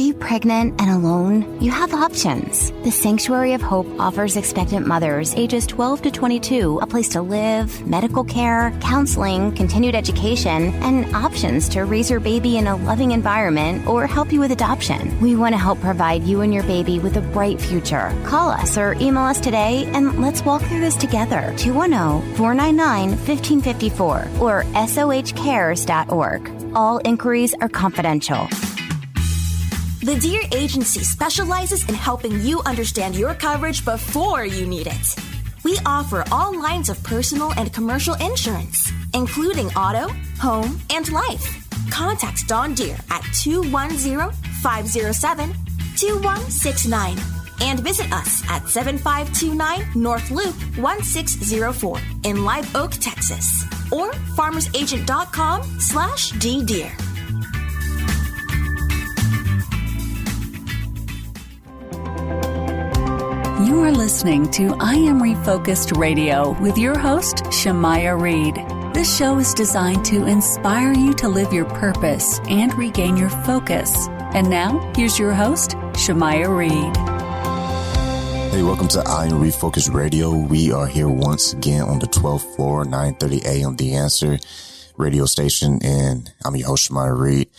you pregnant and alone? You have options. The Sanctuary of Hope offers expectant mothers ages 12 to 22 a place to live, medical care, counseling, continued education, and options to raise your baby in a loving environment or help you with adoption. We want to help provide you and your baby with a bright future. Call us or email us today and let's walk through this together. 210-499-1554 or sohcares.org. All inquiries are confidential. The Dear Agency specializes in helping you understand your coverage before you need it. We offer all lines of personal and commercial insurance, including auto, home, and life. Contact Dawn Dear at 210-507-2169 and visit us at 7529 North Loop 1604 in Live Oak, Texas, or farmersagent.com/ddear. You are listening to I Am Refocused Radio with your host, Shamaya Reed. This show is designed to inspire you to live your purpose and regain your focus. And now, here's your host, Shamaya Reed. Hey, welcome to I Am Refocused Radio. We are here once again on the 12th floor, 9:30 a.m. The Answer radio station, and I'm your host, Shamaya Reed.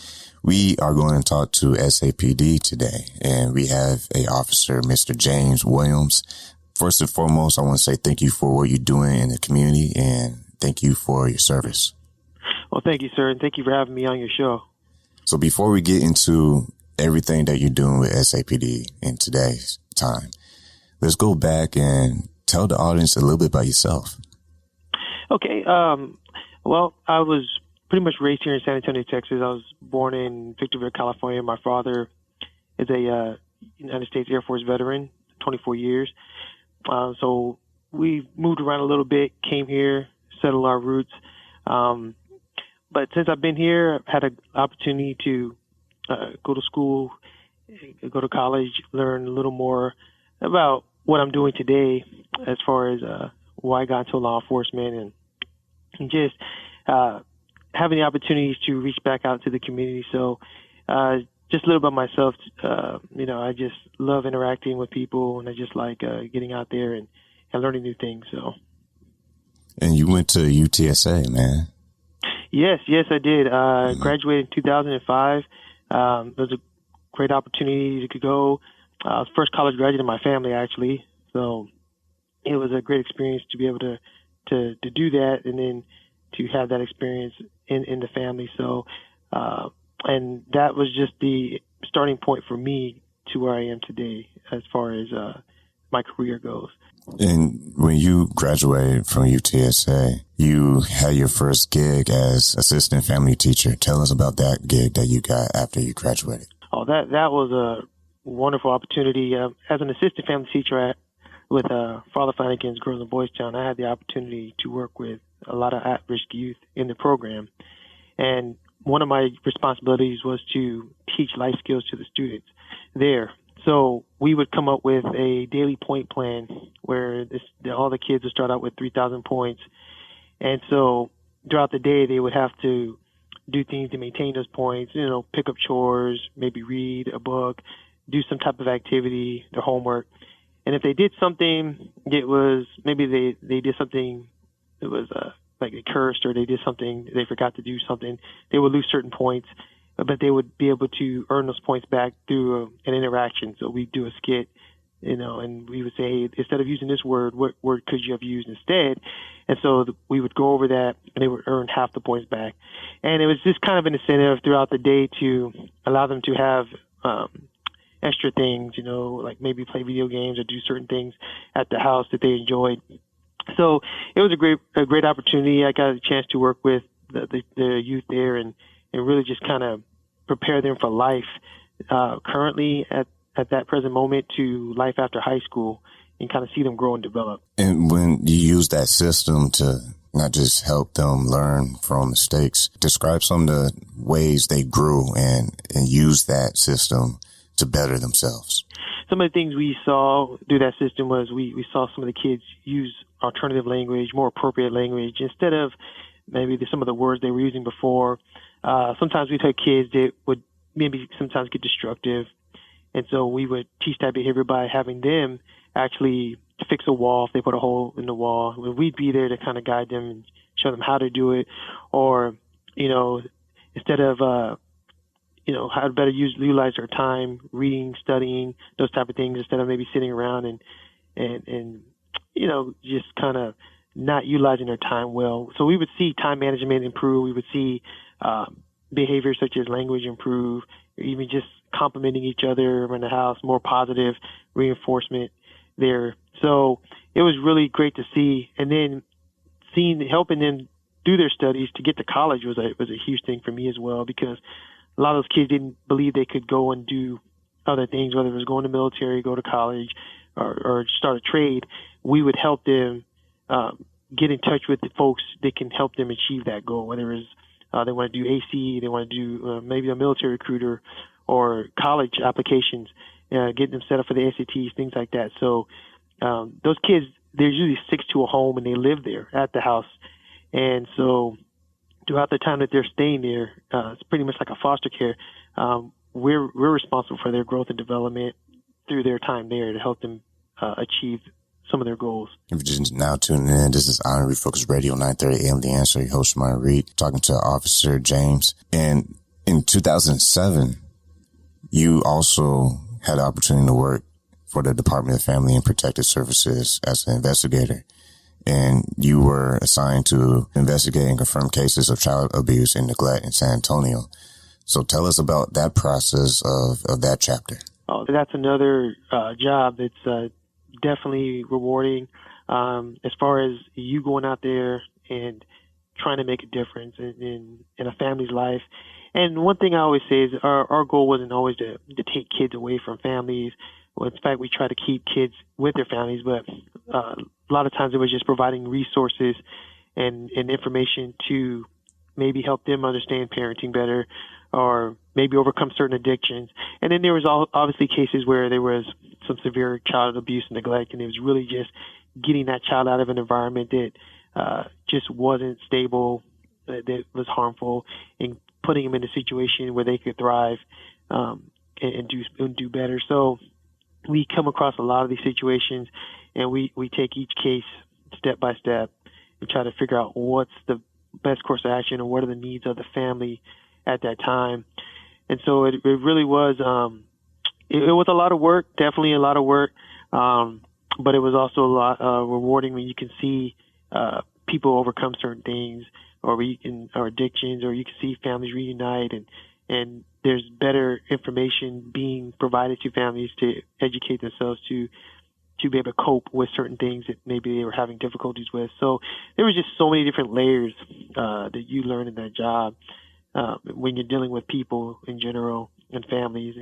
We are going to talk to SAPD today, and we have a officer, Mr. James Williams. First and foremost, I want to say thank you for what you're doing in the community, and thank you for your service. Well, thank you, sir, and thank you for having me on your show. So before we get into everything that you're doing with SAPD in today's time, let's go back and tell the audience a little bit about yourself. Okay. Well, I was pretty much raised here in San Antonio, Texas. I was born in Victorville, California. My father is a United States Air-Force veteran, 24 years. So we moved around a little bit, came here, settled our roots. But since I've been here, I've had an opportunity to go to school, go to college, learn a little more about what I'm doing today as far as why I got into law enforcement and just having the opportunities to reach back out to the community. So just a little about myself, I just love interacting with people, and I just like getting out there and learning new things. So. And you went to UTSA, man. Yes, I did. Graduated in 2005. It was a great opportunity to go. I was first college graduate in my family, actually. So it was a great experience to be able to do that, and then to have that experience in the family. So, and that was just the starting point for me to where I am today as far as my career goes. And when you graduated from UTSA, you had your first gig as assistant family teacher. Tell us about that gig that you got after you graduated. Oh, that was a wonderful opportunity. As an assistant family teacher with Father Flanagan's Girls and Boys Town, I had the opportunity to work with a lot of at-risk youth in the program. And one of my responsibilities was to teach life skills to the students there. So we would come up with a daily point plan where all the kids would start out with 3,000 points. And so throughout the day, they would have to do things to maintain those points, pick up chores, maybe read a book, do some type of activity, their homework. And if they did something, it was maybe they did something that was like they cursed, or they did something, they forgot to do something, they would lose certain points, but they would be able to earn those points back through an interaction. So we do a skit, and we would say, hey, instead of using this word, what word could you have used instead? And so we would go over that, and they would earn half the points back. And it was just kind of an incentive throughout the day to allow them to have extra things, like maybe play video games or do certain things at the house that they enjoyed. So it was a great opportunity. I got a chance to work with the youth there and really just kind of prepare them for life currently at that present moment to life after high school, and kind of see them grow and develop. And when you use that system to not just help them learn from mistakes, describe some of the ways they grew and use that system to better themselves. Some of the things we saw through that system was we saw some of the kids use alternative language, more appropriate language, instead of maybe some of the words they were using before. Sometimes we took kids that would maybe sometimes get destructive And so we would teach that behavior by having them actually fix a wall if they put a hole in the wall. We'd be there to kind of guide them and show them how to do it, or, instead of, how to better utilize their time, reading, studying, those type of things, instead of maybe sitting around and just kind of not utilizing their time well. So we would see time management improve. We would see behaviors such as language improve, or even just complimenting each other around the house, more positive reinforcement there. So it was really great to see. And then helping them through their studies to get to college was a huge thing for me as well, because a lot of those kids didn't believe they could go and do other things, whether it was going to the military, go to college, or start a trade. We would help them get in touch with the folks that can help them achieve that goal, whether it's they want to do AC, they want to do maybe a military recruiter or college applications, getting them set up for the SATs, things like that. So those kids, they're usually fixed to a home and they live there at the house. And so throughout the time that they're staying there, it's pretty much like a foster care. We're responsible for their growth and development through their time there to help them achieve some of their goals. If you're just now tuning in, this is I Am Refocused Radio, 9:30 a.m. The Answer. Your host, Maya Reed, talking to Officer James. And in 2007, you also had the opportunity to work for the Department of Family and Protective Services as an investigator. And you were assigned to investigate and confirm cases of child abuse and neglect in San Antonio. So tell us about that process of that chapter. Oh, that's another job that's definitely rewarding as far as you going out there and trying to make a difference in a family's life. And one thing I always say is our goal wasn't always to take kids away from families. Well, in fact, we try to keep kids with their families, but a lot of times it was just providing resources and information to maybe help them understand parenting better, or maybe overcome certain addictions. And then there was obviously cases where there was some severe child abuse and neglect, and it was really just getting that child out of an environment that just wasn't stable, that was harmful, and putting them in a situation where they could thrive and do better. So we come across a lot of these situations, and we take each case step by step and try to figure out what's the best course of action and what are the needs of the family at that time. And so it really was, it was a lot of work, definitely a lot of work. But it was also a lot rewarding when you can see people overcome certain things, or addictions, or you can see families reunite, and there's better information being provided to families to educate themselves to be able to cope with certain things that maybe they were having difficulties with. So there was just so many different layers that you learn in that job when you're dealing with people in general and families.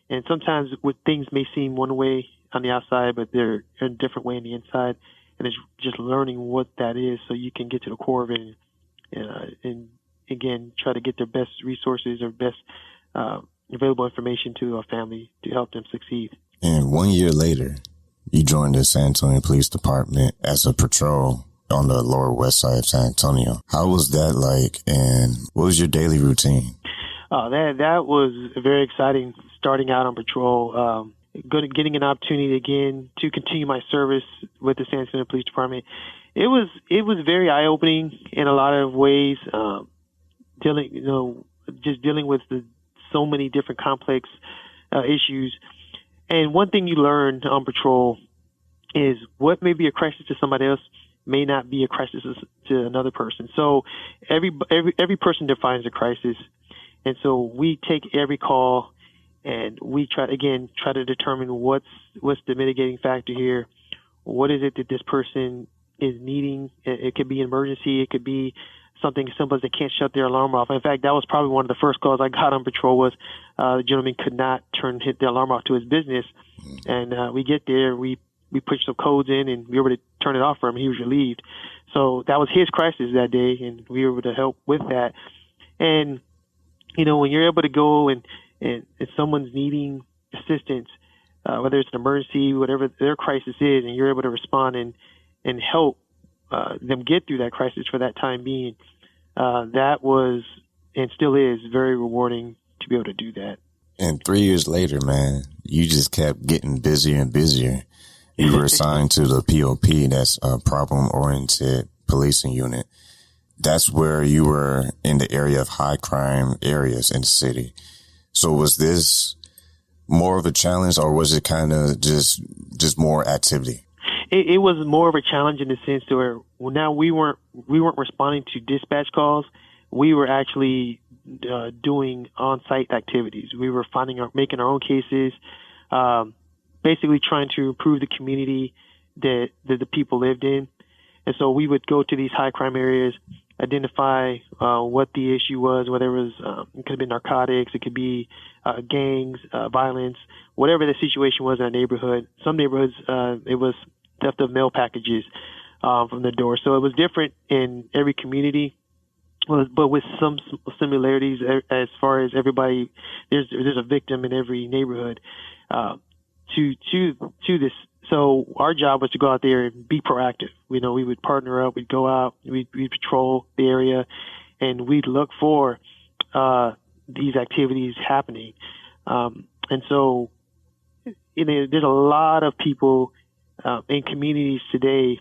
And sometimes things may seem one way on the outside, but they're in a different way on the inside. And it's just learning what that is so you can get to the core of it and again, try to get their best resources or best available information to a family to help them succeed. And 1 year later, you joined the San Antonio Police Department as a patrol on the Lower West Side of San Antonio. How was that like, and what was your daily routine? That was very exciting, starting out on patrol, getting an opportunity again to continue my service with the San Antonio Police Department. It was very eye-opening in a lot of ways, dealing with so many different complex issues. And one thing you learn on patrol is what may be a crisis to somebody else may not be a crisis to another person. So every person defines a crisis. And so we take every call and we try to determine what's the mitigating factor here. What is it that this person is needing? It could be an emergency. It could be something as simple as they can't shut their alarm off. In fact, that was probably one of the first calls I got on patrol was the gentleman could not hit the alarm off to his business. And we get there, we put some codes in, and we were able to turn it off for him. He was relieved. So that was his crisis that day, and we were able to help with that. And, when you're able to go and if someone's needing assistance, whether it's an emergency, whatever their crisis is, and you're able to respond and help them get through that crisis for that time being, that was and still is very rewarding to be able to do that. And 3 years later, man, you just kept getting busier and busier. You were assigned to the P.O.P, that's a problem-oriented policing unit. That's where you were in the area of high crime areas in the city. So was this more of a challenge, or was it kind of just more activity? It was more of a challenge in the sense to where now we weren't responding to dispatch calls. We were actually doing on-site activities. We were making our own cases, basically trying to improve the community that the people lived in. And so we would go to these high crime areas, identify what the issue was, whether it was it could have been narcotics, it could be gangs, violence, whatever the situation was in our neighborhood. Some neighborhoods it was theft of mail packages from the door. So it was different in every community, but with some similarities as far as everybody. There's a victim in every neighborhood to this. So our job was to go out there and be proactive. We would partner up, we'd go out, we'd patrol the area, and we'd look for these activities happening. And so there's a lot of people in communities today,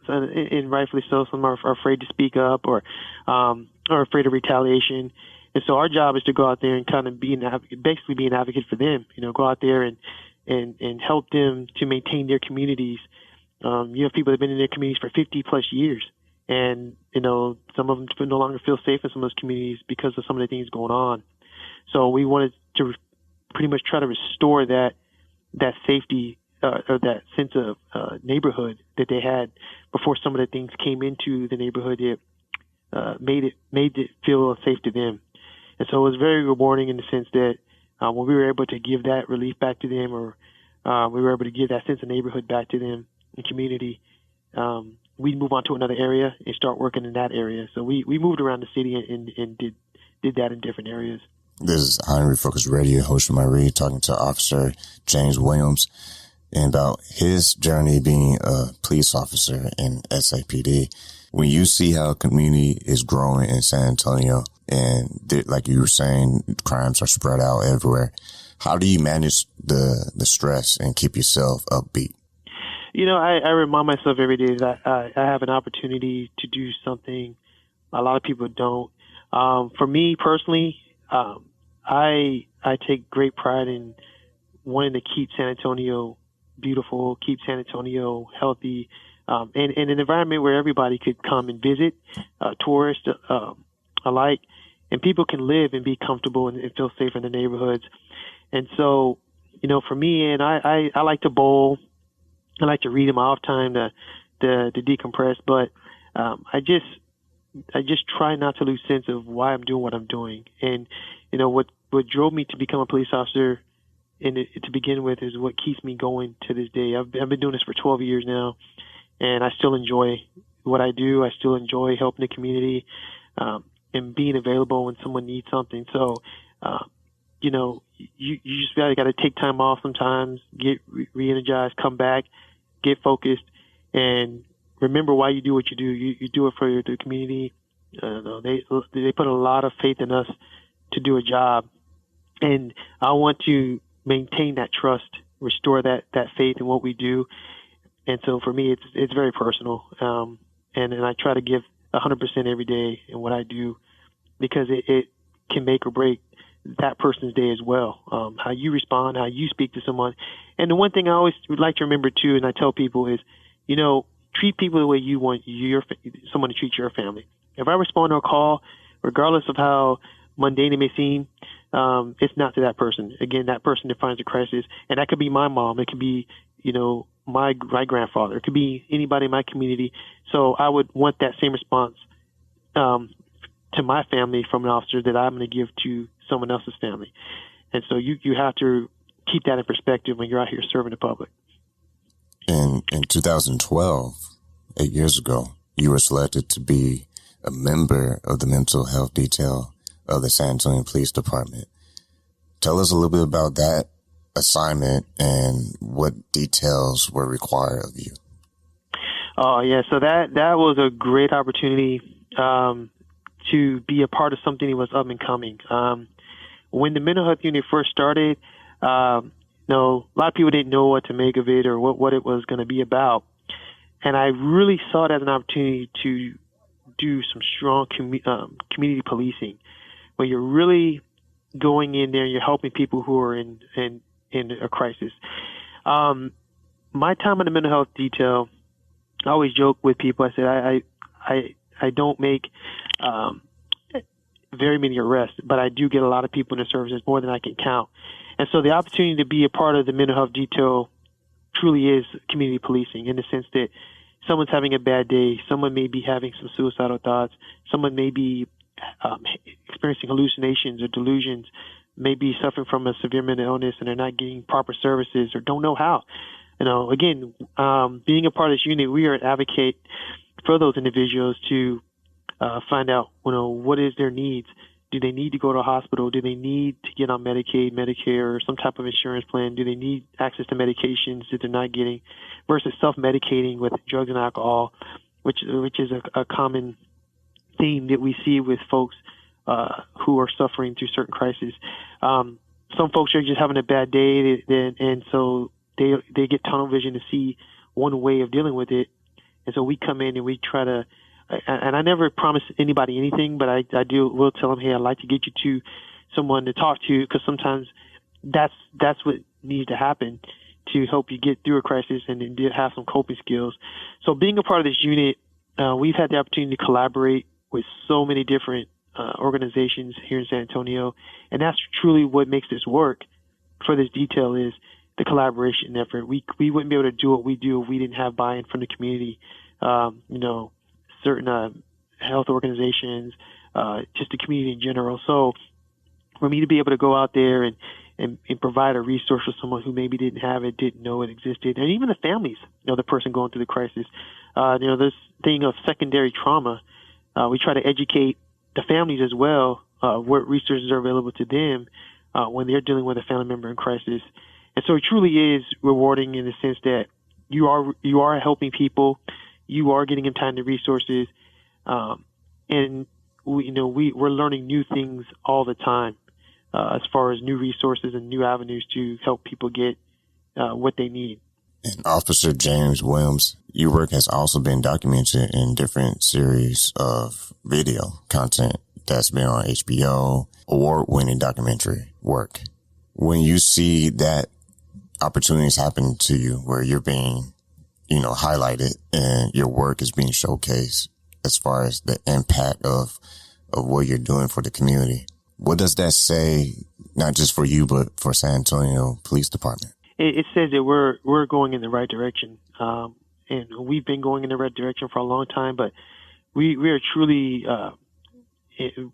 and rightfully so. Some are afraid to speak up or afraid of retaliation. And so our job is to go out there and kind of basically be an advocate for them. Go out there and help them to maintain their communities. You have people that have been in their communities for 50 plus years, and some of them no longer feel safe in some of those communities because of some of the things going on. So we wanted to pretty much try to restore that safety or that sense of neighborhood that they had before some of the things came into the neighborhood. It made it feel safe to them, and so it was very rewarding in the sense that when we were able to give that relief back to them, or we were able to give that sense of neighborhood back to them and community, we'd move on to another area and start working in that area. So we moved around the city and did that in different areas. This is I Am Refocused Radio, host Shemaya Reed, talking to Officer James Williams and about his journey being a police officer in SAPD. When you see how a community is growing in San Antonio, and like you were saying, crimes are spread out everywhere, how do you manage the stress and keep yourself upbeat? I remind myself every day that I have an opportunity to do something a lot of people don't. For me personally, I take great pride in wanting to keep San Antonio beautiful, keep San Antonio healthy, and an environment where everybody could come and visit, tourists alike, and people can live and be comfortable and feel safe in their neighborhoods. And so, for me, and I like to bowl, I like to read in my off time to decompress, but I just try not to lose sense of why I'm doing what I'm doing. And what drove me to become a police officer to begin with is what keeps me going to this day. I've been doing this for 12 years now, and I still enjoy what I do. I still enjoy helping the community and being available when someone needs something. So, you just got to take time off sometimes, get re-energized, come back, get focused, and remember why you do what you do. You do it for the community. They put a lot of faith in us to do a job, and I want to maintain that trust, restore that faith in what we do. And so for me, it's very personal, and I try to give 100% every day in what I do, because it can make or break that person's day as well. How you respond, how you speak to someone. And the one thing I always would like to remember too, and I tell people is, treat people the way you want someone to treat your family. If I respond to a call, regardless of how mundane it may seem, it's not to that person. Again, that person defines a crisis, and that could be my mom. It could be, my grandfather. It could be anybody in my community. So I would want that same response to my family from an officer that I'm going to give to someone else's family. And so you have to keep that in perspective when you're out here serving the public. In 2012, 8 years ago, you were selected to be a member of the mental health detail of the San Antonio Police Department. Tell us a little bit about that assignment and what details were required of you. Oh, yeah. So that was a great opportunity to be a part of something that was up and coming. when the mental health unit first started, a lot of people didn't know what to make of it or what it was going to be about. And I really saw it as an opportunity to do some strong community policing, where you're really going in there and you're helping people who are in a crisis. My time in the mental health detail, I always joke with people. I said I don't make very many arrests, but I do get a lot of people in the services, more than I can count. And so the opportunity to be a part of the mental health detail truly is community policing, in the sense that someone's having a bad day, someone may be having some suicidal thoughts, someone may be experiencing hallucinations or delusions, may be suffering from a severe mental illness and they're not getting proper services or don't know how. Again, being a part of this unit, we are an advocate for those individuals to find out, what is their needs. Do they need to go to a hospital? Do they need to get on Medicaid, Medicare, or some type of insurance plan? Do they need access to medications that they're not getting, versus self-medicating with drugs and alcohol, which is a common theme that we see with folks who are suffering through certain crises. Some folks are just having a bad day, and so they get tunnel vision to see one way of dealing with it. And so we come in and we try to, and I never promise anybody anything, but I will tell them, hey, I'd like to get you to someone to talk to, because sometimes that's what needs to happen to help you get through a crisis and then have some coping skills. So being a part of this unit, we've had the opportunity to collaborate with so many different organizations here in San Antonio, and that's truly what makes this work for this detail, is the collaboration effort. We wouldn't be able to do what we do if we didn't have buy-in from the community. Certain health organizations, just the community in general. So for me to be able to go out there and provide a resource for someone who maybe didn't have it, didn't know it existed, and even the families, the person going through the crisis, this thing of secondary trauma, we try to educate the families as well, what resources are available to them when they're dealing with a family member in crisis. And so it truly is rewarding in the sense that you are helping people, you are getting them time to resources, and we're learning new things all the time as far as new resources and new avenues to help people get what they need. And Officer James Williams, your work has also been documented in different series of video content that's been on HBO, award-winning documentary work. When you see that opportunities happen to you where you're being, highlighted and your work is being showcased as far as the impact of what you're doing for the community, what does that say, not just for you, but for San Antonio Police Department? It says that we're going in the right direction, and we've been going in the right direction for a long time. But we are truly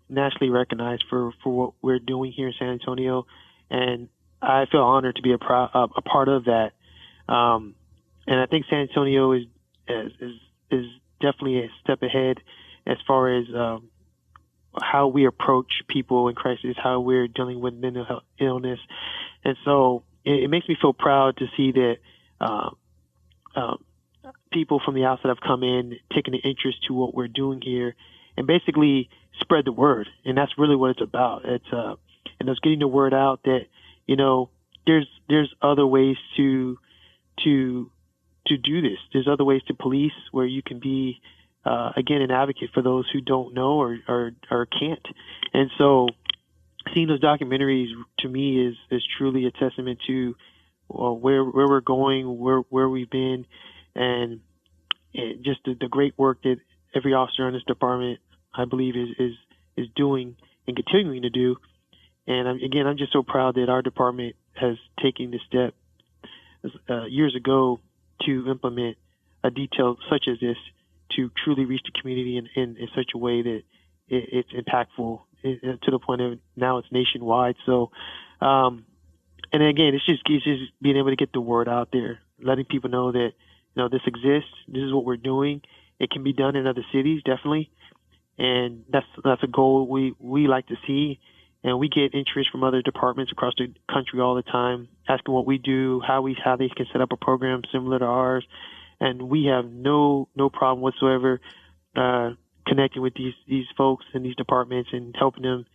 nationally recognized for what we're doing here in San Antonio, and I feel honored to be a part of that. And I think San Antonio is definitely a step ahead as far as how we approach people in crisis, how we're dealing with mental health illness, and so it makes me feel proud to see that people from the outside have come in, taken an interest to what we're doing here, and basically spread the word. And that's really what it's about. It's getting the word out that there's other ways to do this. There's other ways to police where you can be again an advocate for those who don't know or can't. And so seeing those documentaries to me is truly a testament to where we're going, where we've been, and just the great work that every officer in this department, I believe, is doing and continuing to do. And I'm just so proud that our department has taken this step years ago to implement a detail such as this to truly reach the community in such a way that it's impactful to the point of now it's nationwide. So, and again, it's just being able to get the word out there, letting people know that, this exists. This is what we're doing. It can be done in other cities, definitely. And that's a goal we like to see. And we get interest from other departments across the country all the time, asking what we do, how they can set up a program similar to ours. And we have no problem whatsoever connecting with these folks and these departments and helping them,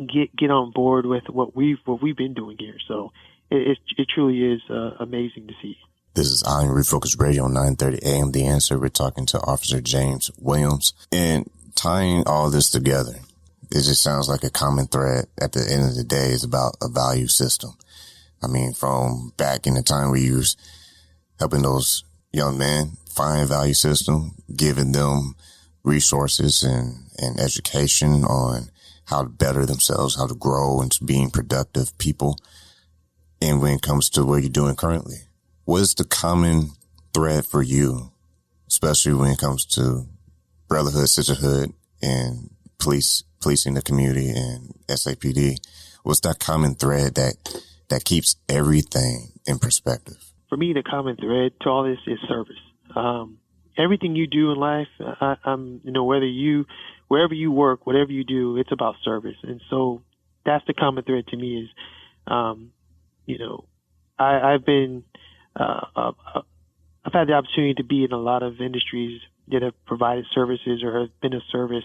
get on board with what we've been doing here. So it truly is amazing to see. This is I Am Refocused Radio, 9:30 a.m. The Answer. We're talking to Officer James Williams, and tying all this together, it just sounds like a common thread at the end of the day is about a value system. I mean, from back in the time we used helping those young men find a value system, giving them resources and education on how to better themselves, how to grow into being productive people. And when it comes to what you're doing currently, what is the common thread for you, especially when it comes to brotherhood, sisterhood, and policing the community and SAPD? What's that common thread that keeps everything in perspective? For me, the common thread to all this is service. Everything you do in life, wherever you work, whatever you do, it's about service. And so that's the common thread to me is, I've had the opportunity to be in a lot of industries that have provided services or have been of service.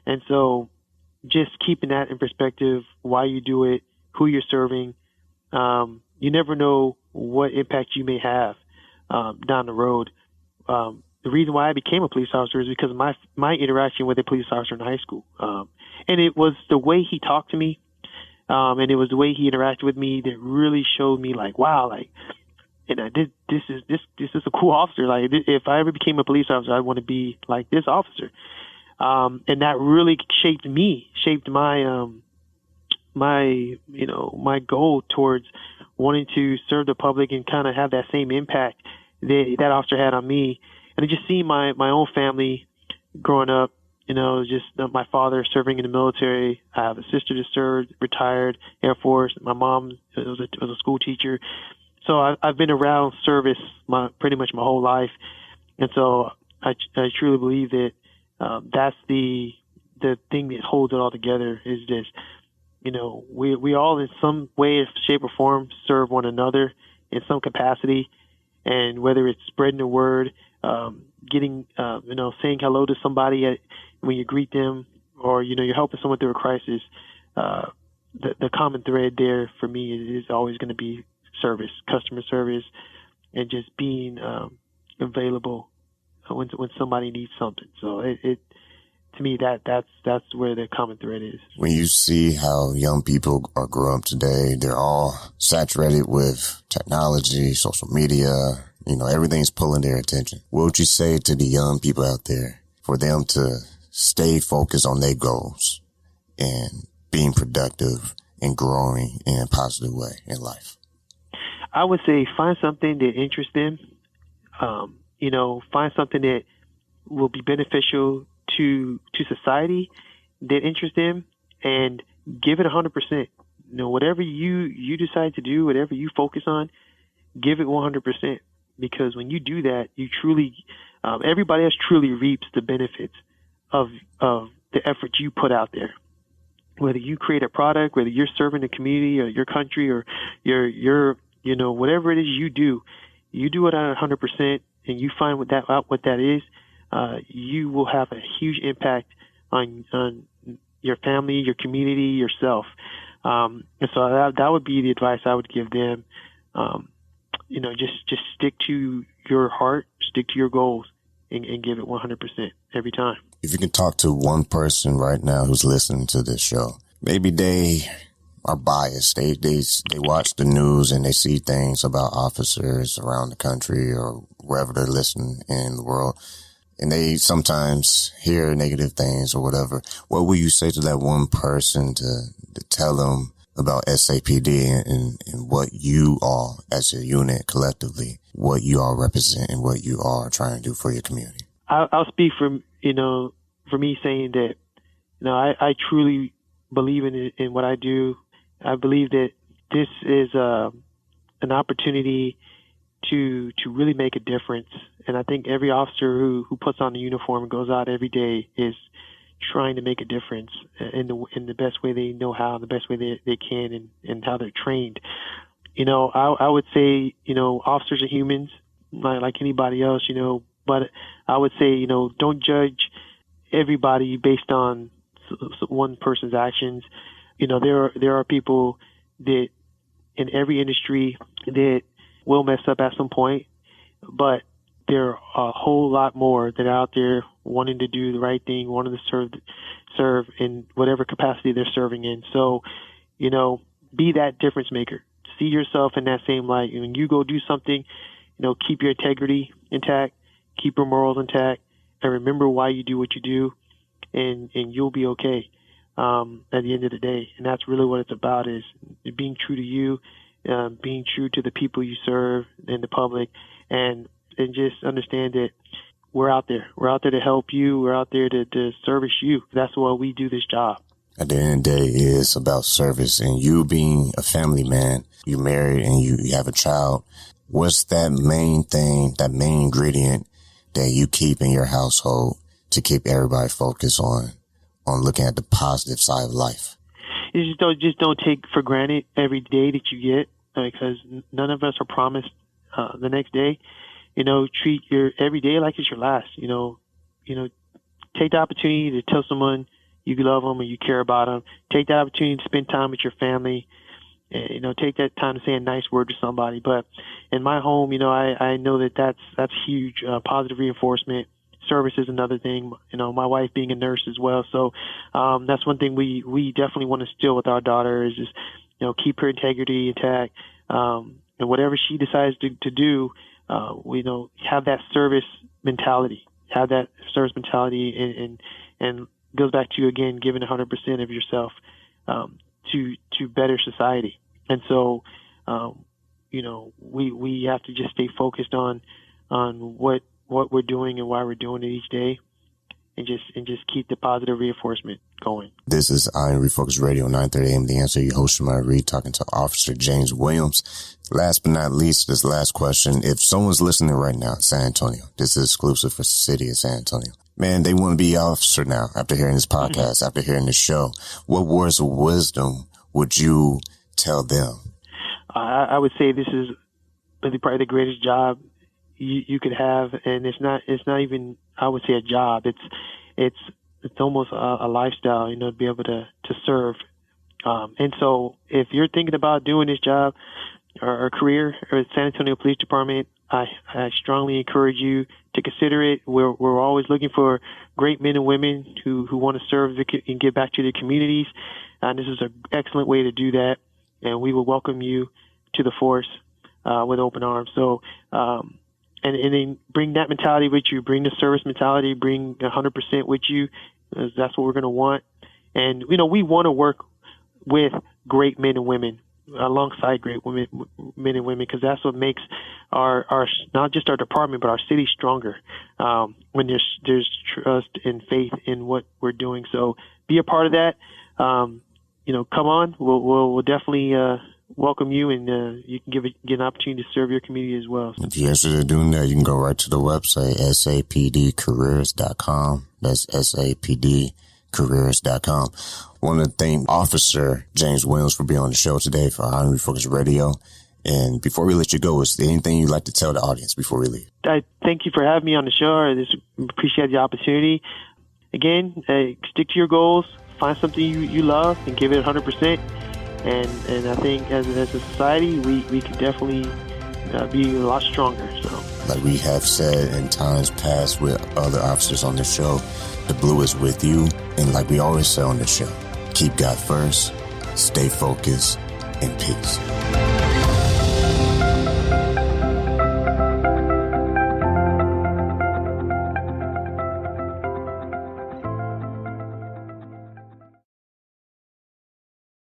And so just keeping that in perspective, why you do it, who you're serving, you never know what impact you may have down the road. The reason why I became a police officer is because of my interaction with a police officer in high school. And it was the way he talked to me, and it was the way he interacted with me that really showed me like, wow, like, and this is a cool officer. Like, if I ever became a police officer, I want to be like this officer. And that really shaped my my goal towards wanting to serve the public and kind of have that same impact that officer had on me. And just seeing my own family growing up, just my father serving in the military. I have a sister that served, retired, Air Force. My mom was a school teacher. So I've been around service pretty much my whole life. And so I truly believe that that's the thing that holds it all together is this. We all in some way, shape, or form serve one another in some capacity, and whether it's spreading the word, getting, saying hello to somebody when you greet them, or you're helping someone through a crisis. The common thread there for me is always going to be service, customer service, and just being available when somebody needs something. So to me, that's where the common thread is. When you see how young people are growing up today, they're all saturated with technology, social media, everything's pulling their attention. What would you say to the young people out there for them to stay focused on their goals and being productive and growing in a positive way in life? I would say find something that interests them. Find something that will be beneficial to society that interests them, and give it 100%. Whatever you decide to do, whatever you focus on, give it 100%. Because when you do that, you truly, everybody else truly reaps the benefits of the effort you put out there. Whether you create a product, whether you're serving the community or your country or your whatever it is you do it at 100%, and you find what that is. You will have a huge impact on your family, your community, yourself. And so that would be the advice I would give them. Just stick to your heart, stick to your goals, and give it 100% every time. If you can talk to one person right now who's listening to this show, maybe they are biased. They watch the news and they see things about officers around the country or wherever they're listening in the world, and they sometimes hear negative things or whatever. What will you say to that one person to tell them about SAPD and what you all as a unit collectively, what you all represent and what you all are trying to do for your community? I'll speak for me saying that, I truly believe in what I do. I believe that this is an opportunity to really make a difference. And I think every officer who puts on the uniform and goes out every day is trying to make a difference in the best way they know how, the best way they can, and how they're trained. I would say, officers are humans like anybody else, but I would say, don't judge everybody based on one person's actions. there are people that in every industry that will mess up at some point, but there are a whole lot more that are out there wanting to do the right thing, wanting to serve in whatever capacity they're serving in. So, be that difference maker. See yourself in that same light. When you go do something, keep your integrity intact, keep your morals intact, and remember why you do what you do, and you'll be okay at the end of the day. And that's really what it's about, is being true to you, being true to the people you serve and the public, and just understand that we're out there. We're out there to help you. We're out there to service you. That's why we do this job. At the end of the day, it's about service. And you being a family man, you married and you have a child. What's that main thing, that main ingredient that you keep in your household to keep everybody focused on looking at the positive side of life? You just don't take for granted every day that you get, because none of us are promised the next day. Treat your every day like it's your last. Take the opportunity to tell someone you love them and you care about them. Take the opportunity to spend time with your family. Take that time to say a nice word to somebody. But in my home, I know that's huge. Positive reinforcement. Service is another thing. My wife being a nurse as well. So that's one thing we definitely want to instill with our daughter is just, keep her integrity intact. And whatever she decides to do, have that service mentality. Have that service mentality and goes back to, again, giving 100% of yourself to better society. And so, we have to just stay focused on what we're doing and why we're doing it each day, and just keep the positive reinforcement going. This is I Am Refocused Radio, 9:30 a.m. The Answer. Your host, Shemaya Reed, talking to Officer James Williams. Last but not least, this last question. If someone's listening right now in San Antonio, this is exclusive for the city of San Antonio. Man, they want to be an officer now after hearing this podcast, after hearing this show. What words of wisdom would you tell them? I would say this is probably the greatest job you could have, and it's not even, I would say, a job. It's almost a lifestyle, to be able to serve. And so if you're thinking about doing this job or career or San Antonio Police Department, I strongly encourage you to consider it. We're always looking for great men and women who want to serve and give back to their communities. And this is an excellent way to do that. And we will welcome you to the force with open arms. So, and then bring that mentality with you. Bring the service mentality. Bring 100% with you. That's what we're going to want. And, we want to work with great men and women, alongside great men and women, because that's what makes our not just our department, but our city stronger. When there's trust and faith in what we're doing. So be a part of that. Come on. We'll definitely welcome you, and you can get an opportunity to serve your community as well. If you're interested in doing that, you can go right to the website, SAPDcareers.com. That's SAPDcareers.com. I want to thank Officer James Williams for being on the show today for I Am Refocused Radio. And before we let you go, is there anything you'd like to tell the audience before we leave? I thank you for having me on the show. I just appreciate the opportunity. Again, stick to your goals, find something you love, and give it 100%. And I think as a society, we can definitely be a lot stronger. So, like we have said in times past with other officers on the show, the blue is with you. And like we always say on the show, keep God first, stay focused, and peace.